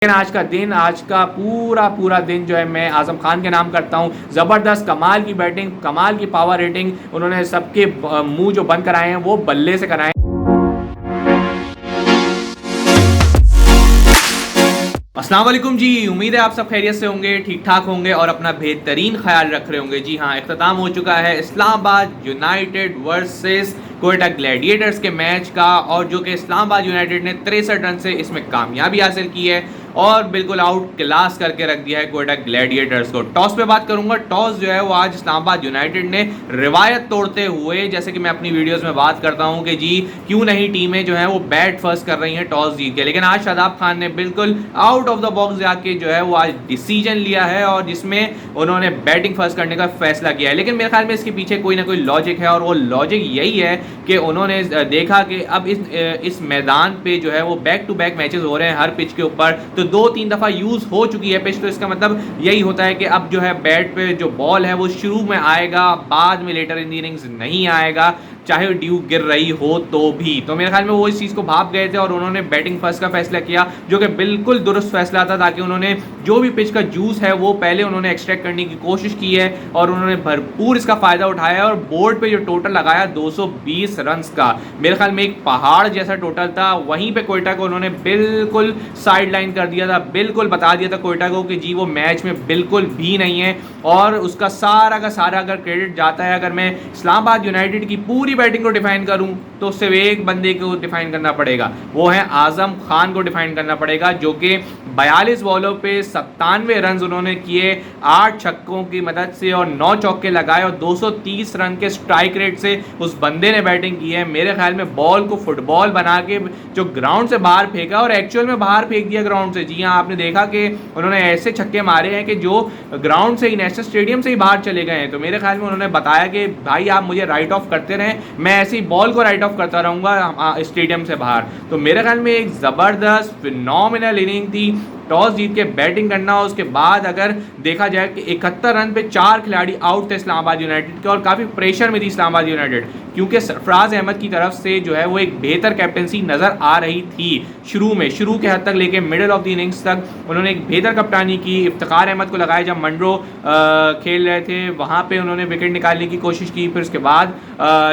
लेकिन आज का पूरा दिन जो है मैं आजम खान के नाम करता हूँ। ज़बरदस्त कमाल की बैटिंग, कमाल की पावर रेटिंग, उन्होंने सबके मुंह जो बंद कराए हैं वो बल्ले से कराए। अस्सलाम वालेकुम जी, उम्मीद है आप सब खैरियत से होंगे, ठीक ठाक होंगे और अपना बेहतरीन ख्याल रख रहे होंगे। जी हाँ, इख्तिताम हो चुका है Islamabad United versus Quetta Gladiators के मैच का, और जो कि इस्लामाबाद यूनाइटेड ने 63 रन से इसमें कामयाबी हासिल की है और बिल्कुल आउट क्लास करके रख दिया है कोयटा ग्लैडिएटर्स को। टॉस पे बात करूंगा। टॉस जो है वो आज इस्लामाबाद यूनाइटेड ने रिवायत तोड़ते हुए, जैसे कि मैं अपनी वीडियोस में बात करता हूं कि जी क्यों नहीं टीमें जो है वो बैट फर्स्ट कर रही हैं टॉस जीत के, लेकिन आज शादाब खान ने बिल्कुल आउट ऑफ द बॉक्स जाके जो है वो आज डिसीजन लिया है और जिसमें उन्होंने बैटिंग फर्स्ट करने का फैसला किया है। लेकिन मेरे ख्याल में इसके पीछे कोई ना कोई लॉजिक है और वो लॉजिक यही है कि उन्होंने देखा कि अब इस मैदान पे जो है वो बैक टू बैक मैचेस हो रहे हैं हर पिच के ऊपर, तो 2-3 दफ़ा यूज़ हो चुकी है पिच, तो इसका मतलब यही होता है कि अब जो है बैट पे जो बॉल है वो शुरू में आएगा, बाद में लेटर इन द इनिंग्स नहीं आएगा, चाहे ड्यू गिर रही हो तो भी। तो मेरे ख्याल में वो इस चीज़ को भाप गए थे और उन्होंने बैटिंग फर्स्ट का फैसला किया, जो कि बिल्कुल दुरुस्त फैसला था, ताकि उन्होंने जो भी पिच का जूस है वो पहले उन्होंने एक्सट्रैक्ट करने की कोशिश की है और उन्होंने भरपूर इसका फ़ायदा उठाया है। और बोर्ड पे जो टोटल लगाया 220 रन का, मेरे ख्याल में एक पहाड़ जैसा टोटल था। वहीं पे कोयटा को उन्होंने बिल्कुल साइड लाइन कर दिया था, बिल्कुल बता दिया था कोयटा को कि जी वो मैच में बिल्कुल भी नहीं है, और उसका सारा का सारा अगर क्रेडिट जाता है, अगर मैं इस्लामाबाद यूनाइटेड की पूरी बैटिंग को डिफाइन करूं तो सिर्फ एक बंदे को डिफाइन करना पड़ेगा, वो है आजम खान को डिफाइन करना पड़ेगा, जो कि 42 बॉलों पे 97 रन उन्होंने किए 8 छक्कों की मदद से और 9 चौके लगाए और 230 रन के स्ट्राइक रेट से उस बंदे ने बैटिंग की है। मेरे ख्याल में बॉल को फुटबॉल बना के जो ग्राउंड से बाहर फेंका और एक्चुअल में बाहर फेंक दिया ग्राउंड से। जी हाँ, आपने देखा कि उन्होंने ऐसे छक्के मारे हैं कि जो ग्राउंड से ही, नेशनल स्टेडियम से ही बाहर चले गए हैं। तो मेरे ख्याल में उन्होंने बताया कि भाई आप मुझे राइट ऑफ करते रहें, मैं ऐसे ही बॉल को राइट ऑफ करता रहूँगा स्टेडियम से बाहर। तो मेरे ख्याल में एक ज़बरदस्त फिनोमिनल इनिंग थी। टॉस जीत के बैटिंग करना, उसके बाद अगर देखा जाए कि 71 रन पे 4 खिलाड़ी आउट थे इस्लामाबाद यूनाइटेड के, और काफ़ी प्रेशर में थी इस्लामाबाद यूनाइटेड, क्योंकि सरफराज अहमद की तरफ से जो है वो एक बेहतर कैप्टनसी नज़र आ रही थी। शुरू के हद तक लेके मिडिल ऑफ द इनिंग्स तक उन्होंने एक बेहतर कप्तानी की। इफ्तिखार अहमद को लगाया जब मंडरो खेल रहे थे, वहाँ पर उन्होंने विकेट निकालने की कोशिश की। फिर उसके बाद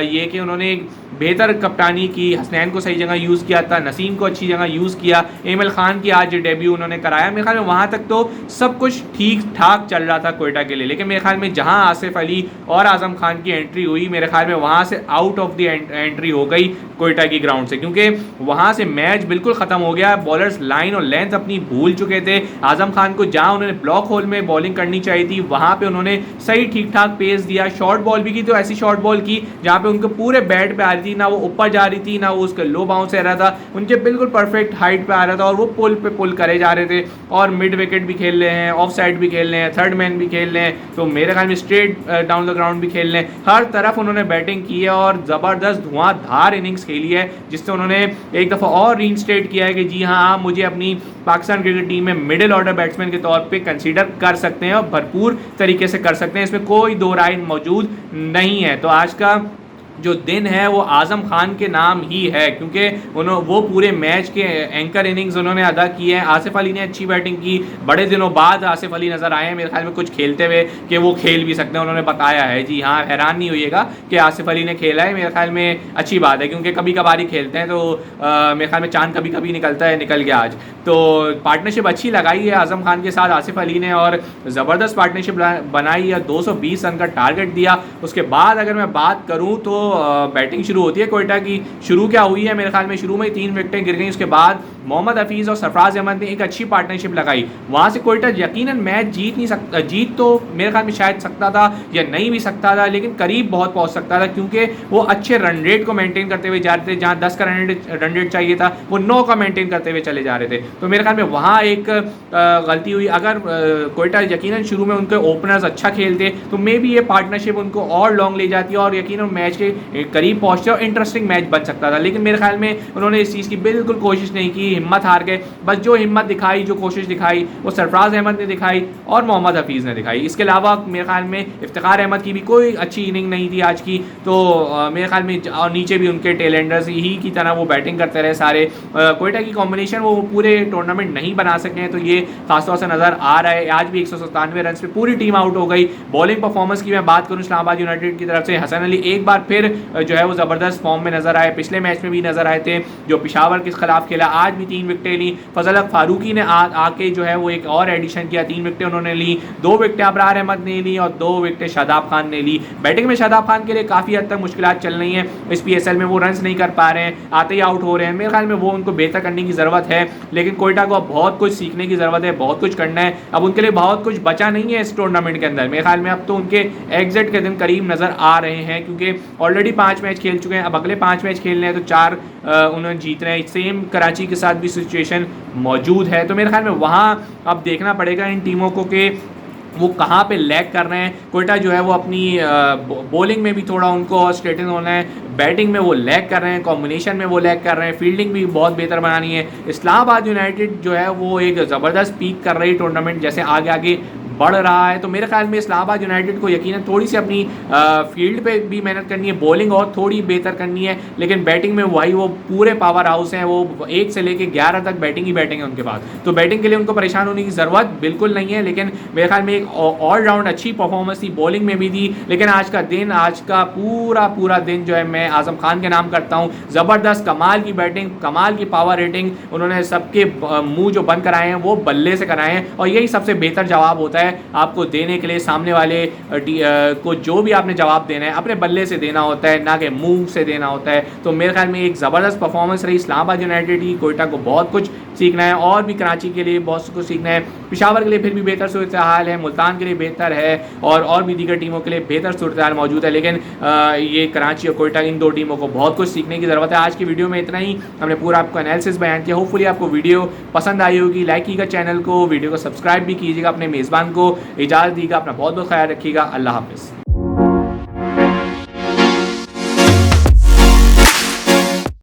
ये कि उन्होंने एक बेहतर कप्तानी की, हसनैन को सही जगह यूज़ किया था, नसीम को अच्छी जगह यूज़ किया, एमएल खान की आज डेब्यू उन्होंने कराया। मेरे ख्याल में वहाँ तक तो सब कुछ ठीक ठाक चल रहा था कोयटा के लिए। लेकिन मेरे ख्याल में जहाँ आसिफ अली और आजम खान की एंट्री हुई, मेरे ख्याल में वहाँ से आउट ऑफ द एंट्री हो गई कोयटा की ग्राउंड से, क्योंकि वहाँ से मैच बिल्कुल ख़त्म हो गया। बॉलर्स लाइन और लेंथ अपनी भूल चुके थे। आजम खान को जहाँ उन्होंने ब्लॉक होल में बॉलिंग करनी चाहिए थी, वहाँ पर उन्होंने सही ठीक ठाक पेस दिया। शॉर्ट बॉल भी की तो ऐसी शॉर्ट बॉल की जहाँ पे उनको पूरे बैट पे आ रही थी, ना वो ऊपर जा रही थी ना वो उसके लो बाउंस से आ रहा था, उनके बिल्कुल परफेक्ट हाइट पे आ रहा था और वो पुल पे पुल करे जा रहे थे। और मिड विकेट भी खेल रहे हैं, ऑफ साइड भी खेल रहे हैं, थर्ड मैन भी खेल रहे हैं, तो मेरे ख्याल में स्ट्रेट डाउन द ग्राउंड भी खेल रहे हैं। हर तरफ उन्होंने बैटिंग की है और ज़बरदस्त धुआंधार इनिंग्स खेली है, जिससे उन्होंने एक दफ़ा और रीइंस्टेट किया है कि जी हाँ, आप मुझे अपनी पाकिस्तान क्रिकेट टीम में मिडिल ऑर्डर बैट्समैन के तौर पे कंसीडर कर सकते हैं और भरपूर तरीके से कर सकते हैं, इसमें कोई दो राय मौजूद नहीं है। तो आज का जो दिन है वो आजम खान के नाम ही है, क्योंकि वो पूरे मैच के एंकर इनिंग्स उन्होंने अदा किए हैं। आसिफ अली ने अच्छी बैटिंग की, बड़े दिनों बाद आसिफ अली नज़र आए हैं मेरे ख्याल में कुछ खेलते हुए कि वो खेल भी सकते हैं, उन्होंने बताया है। जी हाँ, हैरान नहीं होइएगा कि आसिफ अली ने खेला है, मेरे ख्याल में अच्छी बात है, क्योंकि कभी कभार ही खेलते हैं, तो मेरे ख्याल में चांद कभी कभी निकलता है, निकल गया आज। तो पार्टनरशिप अच्छी लगाई है आजम खान के साथ आसिफ अली ने और ज़बरदस्त पार्टनरशिप बनाई है, 220 रन का टारगेट दिया। उसके बाद अगर मैं बात करूँ तो बैटिंग शुरू होती है कोयटा की। शुरू क्या हुई है, मेरे ख्याल में शुरू में 3 विकेटें गिर गई, उसके बाद मोहम्मद हफीज़ और सरफराज अहमद ने एक अच्छी पार्टनरशिप लगाई। वहाँ से कोयटा यकीनन मैच जीत नहीं सकता, जीत तो मेरे ख्याल में शायद सकता था या नहीं भी सकता था, लेकिन करीब बहुत पहुँच सकता था, क्योंकि वो अच्छे रन रेट को मेंटेन करते हुए जा रहे थे। जहाँ 10 का रन रेट चाहिए था वो 9 का मेंटेन करते हुए चले जा रहे थे। तो मेरे ख्याल में वहाँ एक गलती हुई। अगर कोयटा यकीनन शुरू में उनके ओपनर्स अच्छा खेलते तो मे बी ये पार्टनरशिप उनको और लॉन्ग ले जाती है और यकीनन मैच के करीब पहुँचते और इंटरेस्टिंग मैच बन सकता था, लेकिन मेरे ख्याल में उन्होंने इस चीज़ की बिल्कुल कोशिश नहीं की, हिम्मत हार गए। बस जो हिम्मत दिखाई, जो कोशिश दिखाई वो सरफराज अहमद ने दिखाई और मोहम्मद हफीज़ ने दिखाई। इसके अलावा मेरे ख्याल में इफ्तिखार अहमद की भी कोई अच्छी इनिंग नहीं थी आज की, तो मेरे ख्याल में और नीचे भी उनके टेलेंडर्स ही की तरह वो बैटिंग करते रहे सारे। कोयटा की कॉम्बिनेशन वो पूरे टूर्नामेंट नहीं बना सके हैं, तो ये खासतौर से नज़र आ रहा है। आज भी 197 रन पे पूरी टीम आउट हो गई। बॉलिंग परफॉर्मेंस की मैं बात करूँ इस्लामाबाद यूनाइटेड की तरफ से, हसन अली एक बार फिर जो है वो ज़बरदस्त फॉर्म में नजर आए, पिछले मैच में भी नजर आए थे जो पेशावर के खिलाफ खेला, आज भी 3 विकेटें ली। फजल हक फारूकी ने आके जो है वो एक और एडिशन किया, 3 विकेटें उन्होंने ली, 2 विकेटें अबरार अहमद ने ली और 2 विकेटें शादाब खान ने ली। बैटिंग में शादाब खान के लिए काफ़ी हद तक मुश्किलात चल रही हैं, इस PSL में वो रन्स नहीं कर पा रहे हैं, आते ही आउट हो रहे हैं। मेरे ख्याल में वो उनको बेहतर करने की ज़रूरत है, लेकिन कोयटा को अब बहुत कुछ सीखने की ज़रूरत है, बहुत कुछ करना है। अब उनके लिए बहुत कुछ बचा नहीं है इस टूर्नामेंट के अंदर। मेरे ख्याल में अब तो उनके एग्जिट के दिन करीब नज़र आ रहे हैं, क्योंकि ऑलरेडी 5 मैच खेल चुके हैं, अब अगले 5 मैच खेलने हैं तो 4 उन्होंने जीतने हैं। सेम कराची के साथ भी सिचुएशन मौजूद है, तो मेरे ख्याल में वहाँ अब देखना पड़ेगा इन टीमों को कि वो कहाँ पे लैग कर रहे हैं। कोयटा जो है वो अपनी बॉलिंग में भी थोड़ा उनको स्ट्रेटन होना है, बैटिंग में वो लैग कर रहे हैं, कॉम्बिनेशन में वो लैग कर रहे हैं, फील्डिंग भी बहुत बेहतर बनानी है। इस्लामाबाद यूनाइटेड जो है वो एक ज़बरदस्त पीक कर रही है, टूर्नामेंट जैसे आगे आगे बढ़ रहा है, तो मेरे ख्याल में इस्लामाबाद यूनाइटेड को यकीनन थोड़ी सी अपनी फील्ड पे भी मेहनत करनी है, बॉलिंग और थोड़ी बेहतर करनी है, लेकिन बैटिंग में वही वो पूरे पावर हाउस हैं, वो 1 से लेकर 11 तक बैटिंग ही बैटिंग है उनके पास, तो बैटिंग के लिए उनको परेशान होने की ज़रूरत बिल्कुल नहीं है। लेकिन मेरे ख्याल में एक ऑलराउंड अच्छी परफॉर्मेंस थी, बॉलिंग में भी थी, लेकिन आज का पूरा दिन जो है मैं आज़म खान के नाम करता हूँ। ज़बरदस्त कमाल की बैटिंग, कमाल की पावर रेटिंग, उन्होंने सबके मुँह जो बंद कराए हैं वो बल्ले से कराए हैं, और यही सबसे बेहतर जवाब होता है आपको देने के लिए। सामने वाले को जो भी आपने जवाब देना है अपने बल्ले से देना होता है, ना कि मुंह से देना होता है। तो मेरे ख्याल में एक ज़बरदस्त परफॉर्मेंस रही इस्लामाबाद यूनाइटेड की। कोयटा को बहुत कुछ सीखना है, और भी कराची के लिए बहुत कुछ सीखना है, पेशावर के लिए फिर भी बेहतर सूरत हाल है, मुल्तान के लिए बेहतर है, और भी दीगर टीमों के लिए बेहतर सूरत हाल मौजूद है, लेकिन ये कराची और कोयटा इन 2 टीमों को बहुत कुछ सीखने की ज़रूरत है। आज की वीडियो में इतना ही, हमने पूरा आपको एनालिसिस बयान किया। होपफुली आपको वीडियो पसंद आई होगी, लाइक कीजिएगा चैनल को, वीडियो को सब्सक्राइब भी कीजिएगा, अपने मेज़बान को इजाज़त दीजिएगा, अपना बहुत बहुत ख्याल रखिएगा। अल्लाह हाफ़िज़।